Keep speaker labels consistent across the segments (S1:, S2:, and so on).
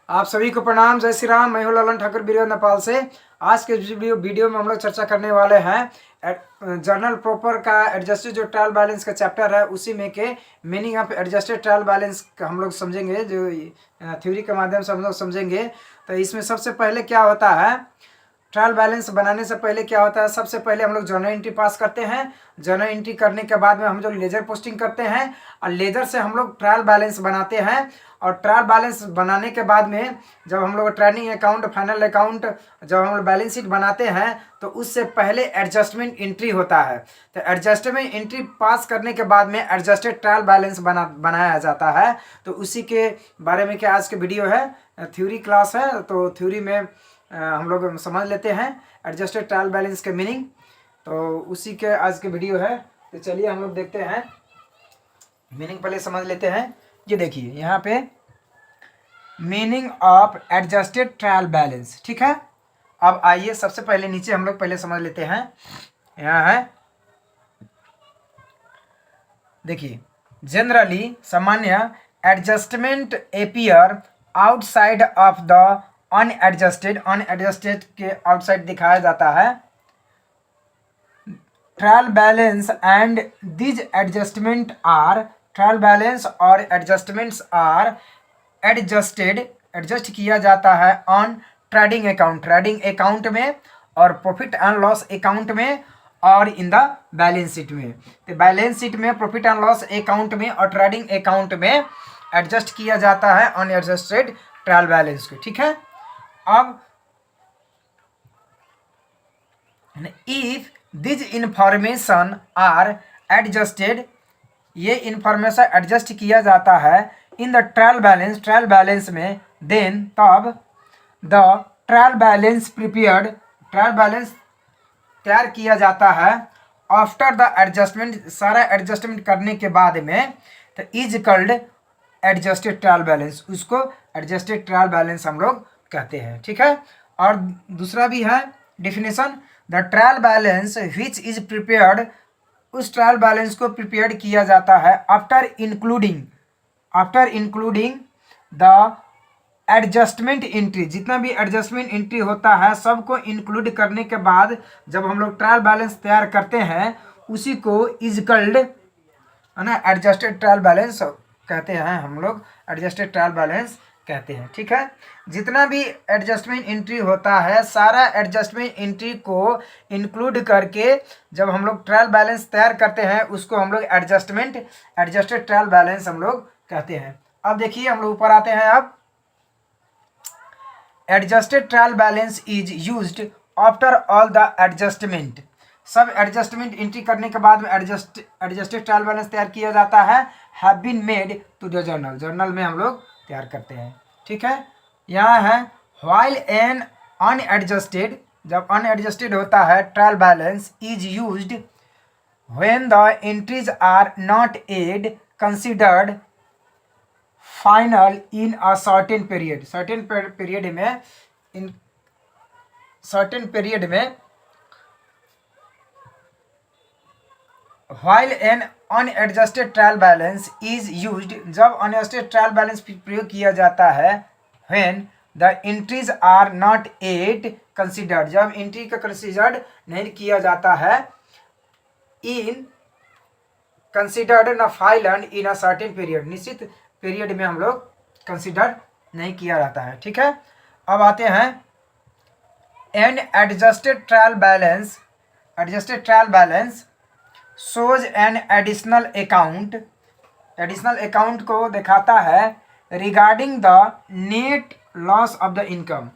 S1: आप सभी को प्रणाम, जय श्री राम। मैं हूं ललन ठाकुर बीरवा नेपाल से। आज के वीडियो में हम लोग चर्चा करने वाले हैं जर्नल प्रॉपर का एडजस्टेड जो ट्रायल बैलेंस का चैप्टर है उसी में के meaning of adjusted trial balance हम लोग समझेंगे, जो थ्योरी के माध्यम से हम लोग समझेंगे। तो इसमें सबसे पहले क्या होता है, ट्रायल बैलेंस बनाने से पहले क्या होता है, सबसे पहले हम लोग जर्नल एंट्री पास करते हैं। जर्नल एंट्री करने के बाद में हम लोग लेजर पोस्टिंग करते हैं और लेजर से हम लोग ट्रायल बैलेंस बनाते हैं। और ट्रायल बैलेंस बनाने के बाद में जब हम लोग ट्रेडिंग अकाउंट, फाइनल अकाउंट, जब हम लोग बैलेंस शीट बनाते हैं तो उससे पहले एडजस्टमेंट एंट्री होता है। तो एडजस्टमेंट एंट्री पास करने के बाद में एडजस्टेड ट्रायल बैलेंस बनाया जाता है। तो उसी के बारे में क्या आज के वीडियो है, थ्योरी क्लास है। तो थ्योरी में हम लोग समझ लेते हैं एडजस्टेड ट्रायल बैलेंस के मीनिंग। तो उसी के आज के वीडियो है। तो चलिए हम लोग देखते हैं मीनिंग, पहले समझ लेते हैं। ये देखिए यहाँ पे meaning of adjusted trial balance, ठीक है। अब आइए सबसे पहले नीचे हम लोग पहले समझ लेते हैं। यहाँ है, देखिए, जनरली सामान्य adjustment appear outside of the unadjusted, unadjusted के आउटसाइड दिखाया जाता है trial balance and these adjustment are, trial balance और एडजस्टमेंट्स आर एडजस्टेड, एडजस्ट किया जाता है on trading account, trading account में और प्रॉफिट एंड लॉस अकाउंट में और इन द बैलेंस शीट में। तो बैलेंस शीट में, प्रॉफिट एंड लॉस अकाउंट में और ट्रेडिंग अकाउंट में एडजस्ट किया जाता है अनएडजस्टेड ट्रायल बैलेंस को, ठीक है। अब if this information are adjusted, ये इंफॉर्मेशन एडजस्ट किया जाता है in the trial balance, trial balance में, देन तब the trial balance prepared, trial balance तैयार किया जाता है आफ्टर द एडजस्टमेंट, सारा एडजस्टमेंट करने के बाद में, तो is called adjusted trial balance, उसको एडजस्टेड ट्रायल बैलेंस हम लोग कहते हैं, ठीक है। और दूसरा भी है definition, the trial balance which is prepared, उस ट्रायल बैलेंस को प्रिपेयर्ड किया जाता है after including the adjustment entry, जितना भी एडजस्टमेंट एंट्री होता है सबको इंक्लूड करने के बाद जब हम लोग ट्रायल बैलेंस तैयार करते हैं उसी को इज कॉल्ड, है ना, एडजस्टेड ट्रायल बैलेंस कहते हैं, हम लोग एडजस्टेड ट्रायल बैलेंस कहते हैं, ठीक है। जितना भी एडजस्टमेंट एंट्री होता है सारा एडजस्टमेंट एंट्री को इंक्लूड करके जब हम लोग ट्रायल बैलेंस तैयार करते हैं उसको हम लोग एडजस्टेड ट्रायल बैलेंस हम लोग कहते हैं। अब देखिए हम लोग ऊपर आते हैं। अब adjusted trial balance is used after all the adjustment, सब एडजस्टमेंट एंट्री करने के बाद में एडजस्टेड ट्रायल बैलेंस तैयार किया जाता है, have been made to the journal, journal में हम लोग तैयार करते हैं, ठीक है। यहाँ है व्हाइल एन अनएडजस्टेड, जब अनएडजस्टेड होता है trial balance is used when the entries are not yet considered final in a certain period, certain period में, इन सर्टेन पीरियड में, while an unadjusted trial balance is used, जब unadjusted trial balance प्रयोग किया जाता है, when the entries are not yet considered, जब entry का considered नहीं किया जाता है, इन कंसिडर्ड न फाइलन इन अ सर्टेन पीरियड, निश्चित पीरियड में हम लोग कंसिडर नहीं किया जाता है, ठीक है। अब आते हैं an adjusted trial balance, adjusted trial balance shows an additional account, additional account को दिखाता है regarding the net loss of the income,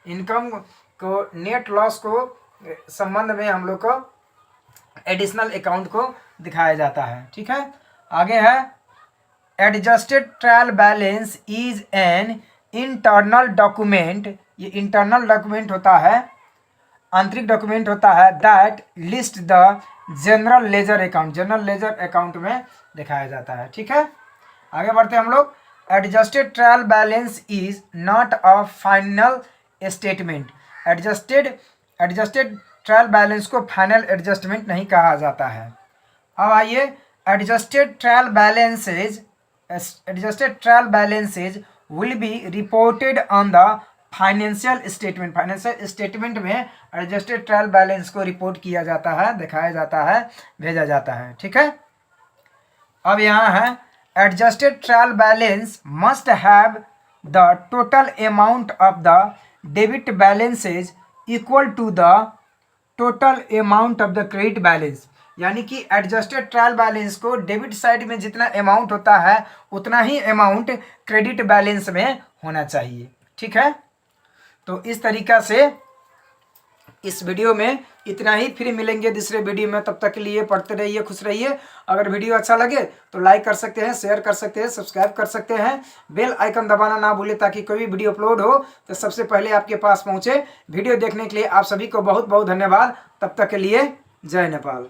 S1: income को, नेट लॉस को संबंध में हम लोग को एडिशनल अकाउंट को दिखाया जाता है, ठीक है। आगे है adjusted trial balance is an internal document, ये इंटरनल डॉक्यूमेंट होता है, आंतरिक डॉक्यूमेंट होता है, that list the general ledger account, general ledger account में दिखाया जाता है, ठीक है। आगे बढ़ते हैं हम लोग। Adjusted trial balance is not a final statement, adjusted trial balance को फाइनल एडजस्टमेंट नहीं कहा जाता है। अब आइए adjusted trial balances will be reported on the financial statement. Financial statement में एडजस्टेड ट्रायल बैलेंस को रिपोर्ट किया जाता है, दिखाया जाता है, भेजा जाता है। ठीक है, अब यहाँ है adjusted trial balance must have the total amount of the debit balances equal to the total amount of the credit balance. यानी कि एडजस्टेड ट्रायल बैलेंस को डेबिट साइड में जितना अमाउंट होता है उतना ही अमाउंट क्रेडिट बैलेंस में होना चाहिए। ठीक है, तो इस तरीका से इस वीडियो में इतना ही, फिर मिलेंगे दूसरे वीडियो में। तब तक के लिए पढ़ते रहिए, खुश रहिए। अगर वीडियो अच्छा लगे तो लाइक कर सकते हैं, शेयर कर सकते हैं, सब्सक्राइब कर सकते हैं, बेल आइकन दबाना ना भूलें ताकि कोई भी वीडियो अपलोड हो तो सबसे पहले आपके पास पहुंचे। वीडियो देखने के लिए आप सभी को बहुत बहुत धन्यवाद। तब तक के लिए जय नेपाल।